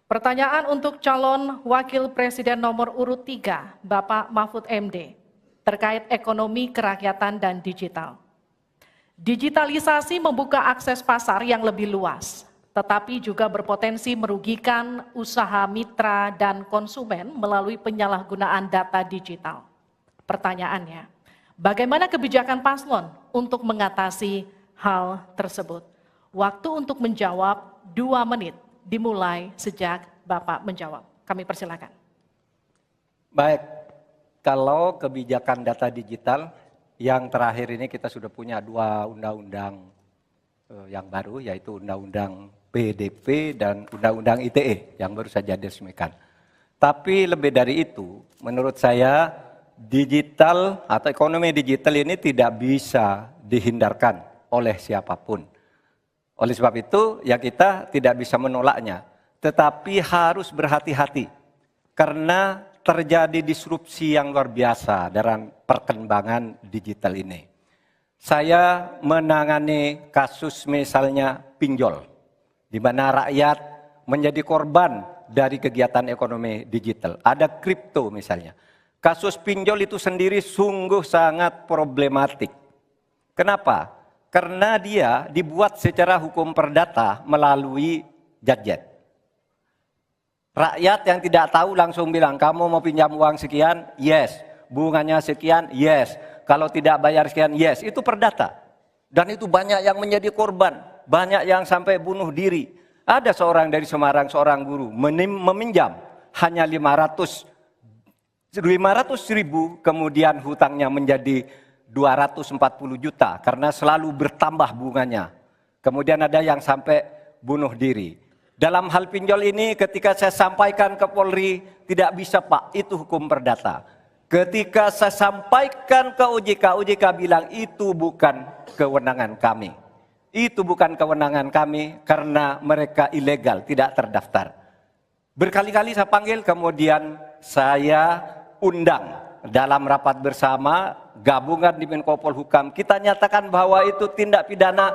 Pertanyaan untuk calon Wakil Presiden nomor urut 3, Bapak Mahfud MD, terkait ekonomi kerakyatan dan digital. Digitalisasi membuka akses pasar yang lebih luas, tetapi juga berpotensi merugikan usaha mitra dan konsumen melalui penyalahgunaan data digital. Pertanyaannya, bagaimana kebijakan paslon untuk mengatasi hal tersebut? Waktu untuk menjawab 2 menit. Dimulai sejak Bapak menjawab. Kami persilakan. Baik, kalau kebijakan data digital, yang terakhir ini kita sudah punya 2 undang-undang yang baru, yaitu Undang-Undang PDP dan Undang-Undang ITE yang baru saja diresmikan. Tapi lebih dari itu, menurut saya digital atau ekonomi digital ini tidak bisa dihindarkan oleh siapapun. Oleh sebab itu, ya kita tidak bisa menolaknya, tetapi harus berhati-hati karena terjadi disrupsi yang luar biasa dalam perkembangan digital ini. Saya menangani kasus misalnya pinjol, di mana rakyat menjadi korban dari kegiatan ekonomi digital. Ada kripto misalnya. Kasus pinjol itu sendiri sungguh sangat problematik. Kenapa? Karena dia dibuat secara hukum perdata melalui gadget. Rakyat yang tidak tahu langsung bilang, kamu mau pinjam uang sekian? Yes. Bunganya sekian? Yes. Kalau tidak bayar sekian? Yes. Itu perdata. Dan itu banyak yang menjadi korban. Banyak yang sampai bunuh diri. Ada seorang dari Semarang, seorang guru, meminjam hanya 500 ribu, kemudian hutangnya menjadi 240 juta karena selalu bertambah bunganya. Kemudian ada yang sampai bunuh diri. Dalam hal pinjol ini ketika saya sampaikan ke Polri, tidak bisa Pak, itu hukum perdata. Ketika saya sampaikan ke OJK, OJK bilang itu bukan kewenangan kami. Itu bukan kewenangan kami karena mereka ilegal, tidak terdaftar. Berkali-kali saya panggil, kemudian saya undang dalam rapat bersama gabungan di Menko Polhukam, kita nyatakan bahwa itu tindak pidana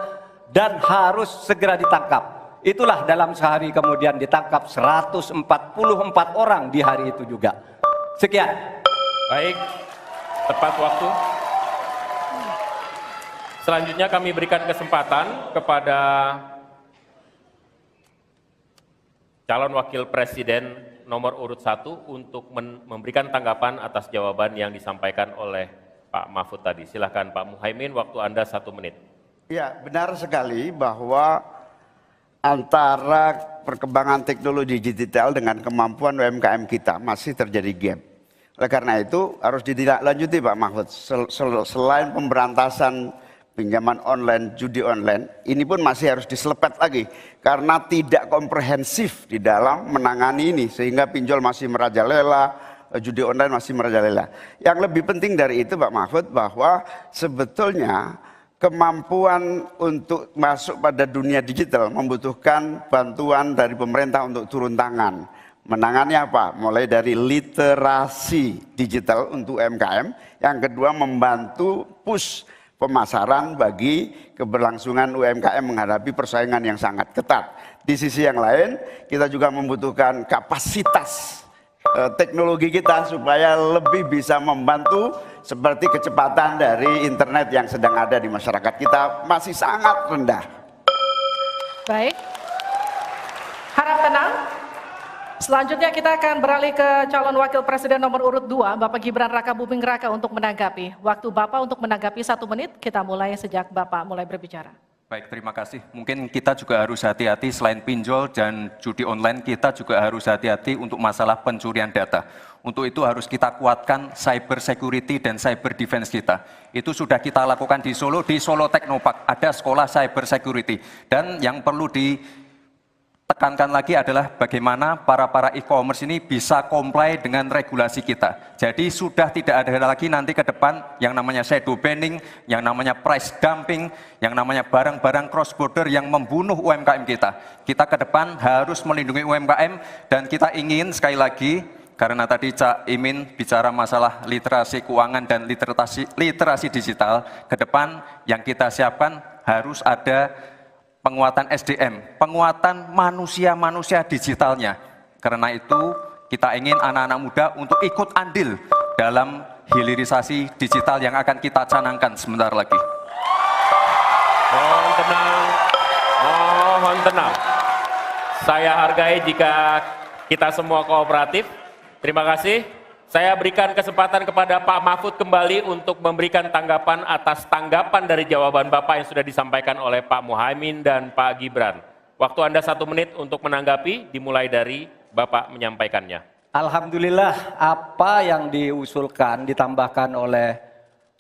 dan harus segera ditangkap. Itulah dalam sehari kemudian ditangkap 144 orang di hari itu juga. Sekian. Baik, tepat waktu. Selanjutnya kami berikan kesempatan kepada calon wakil presiden nomor urut 1 untuk memberikan tanggapan atas jawaban yang disampaikan oleh Pak Mahfud tadi. Silakan Pak Muhaimin, waktu Anda 1 menit. Ya, benar sekali bahwa antara perkembangan teknologi digital dengan kemampuan UMKM kita masih terjadi gap. Oleh karena itu harus ditindaklanjuti Pak Mahfud. Selain pemberantasan pinjaman online, judi online, ini pun masih harus diselepet lagi karena tidak komprehensif di dalam menangani ini sehingga pinjol masih merajalela, judi online masih merajalela. Yang lebih penting dari itu Pak Mahfud bahwa sebetulnya kemampuan untuk masuk pada dunia digital membutuhkan bantuan dari pemerintah untuk turun tangan. Menangani apa? Mulai dari literasi digital untuk UMKM, yang kedua membantu push pemasaran bagi keberlangsungan UMKM menghadapi persaingan yang sangat ketat. Di sisi yang lain, kita juga membutuhkan kapasitas teknologi kita supaya lebih bisa membantu seperti kecepatan dari internet yang sedang ada di masyarakat kita masih sangat rendah. Baik, harap tenang. Selanjutnya kita akan beralih ke calon wakil presiden nomor urut 2, Bapak Gibran Raka Buming Raka untuk menanggapi. Waktu Bapak untuk menanggapi 1 menit, kita mulai sejak Bapak mulai berbicara. Baik, terima kasih. Mungkin kita juga harus hati-hati selain pinjol dan judi online, kita juga harus hati-hati untuk masalah pencurian data. Untuk itu harus kita kuatkan cyber security dan cyber defense kita. Itu sudah kita lakukan di Solo Technopark, ada sekolah cyber security. Dan yang perlu tekankan lagi adalah bagaimana para e-commerce ini bisa comply dengan regulasi kita. Jadi sudah tidak ada lagi nanti ke depan yang namanya shadow banning, yang namanya price dumping, yang namanya barang-barang cross border yang membunuh UMKM kita. Kita ke depan harus melindungi UMKM dan kita ingin sekali lagi, karena tadi Cak Imin bicara masalah literasi keuangan dan literasi digital, ke depan yang kita siapkan harus ada penguatan SDM, penguatan manusia digitalnya. Karena itu kita ingin anak-anak muda untuk ikut andil dalam hilirisasi digital yang akan kita canangkan sebentar lagi. Mohon tenang, mohon tenang. Saya hargai jika kita semua kooperatif. Terima kasih. Saya berikan kesempatan kepada Pak Mahfud kembali untuk memberikan tanggapan atas tanggapan dari jawaban Bapak yang sudah disampaikan oleh Pak Muhaimin dan Pak Gibran. Waktu Anda 1 menit untuk menanggapi, dimulai dari Bapak menyampaikannya. Alhamdulillah apa yang diusulkan, ditambahkan oleh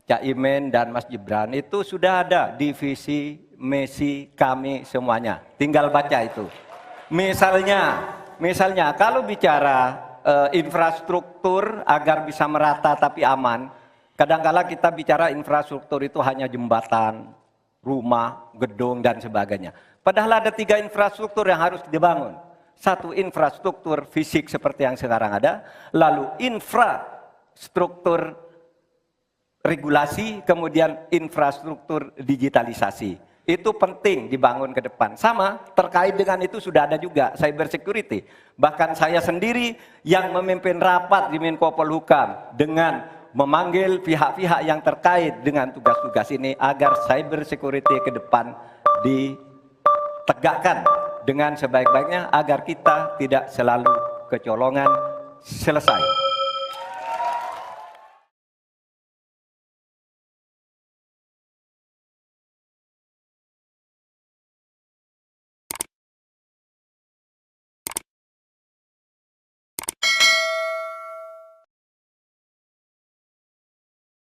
Cak Imin dan Mas Gibran itu sudah ada di visi, misi kami semuanya. Tinggal baca itu. Misalnya kalau bicara infrastruktur agar bisa merata tapi aman, kadang-kala kita bicara infrastruktur itu hanya jembatan, rumah, gedung, dan sebagainya. Padahal ada 3 infrastruktur yang harus dibangun. 1 infrastruktur fisik seperti yang sekarang ada, lalu infrastruktur regulasi, kemudian infrastruktur digitalisasi. Itu penting dibangun ke depan. Sama, terkait dengan itu sudah ada juga cyber security. Bahkan saya sendiri yang memimpin rapat di Menko Polhukam dengan memanggil pihak-pihak yang terkait dengan tugas-tugas ini agar cyber security ke depan ditegakkan dengan sebaik-baiknya agar kita tidak selalu kecolongan. Selesai.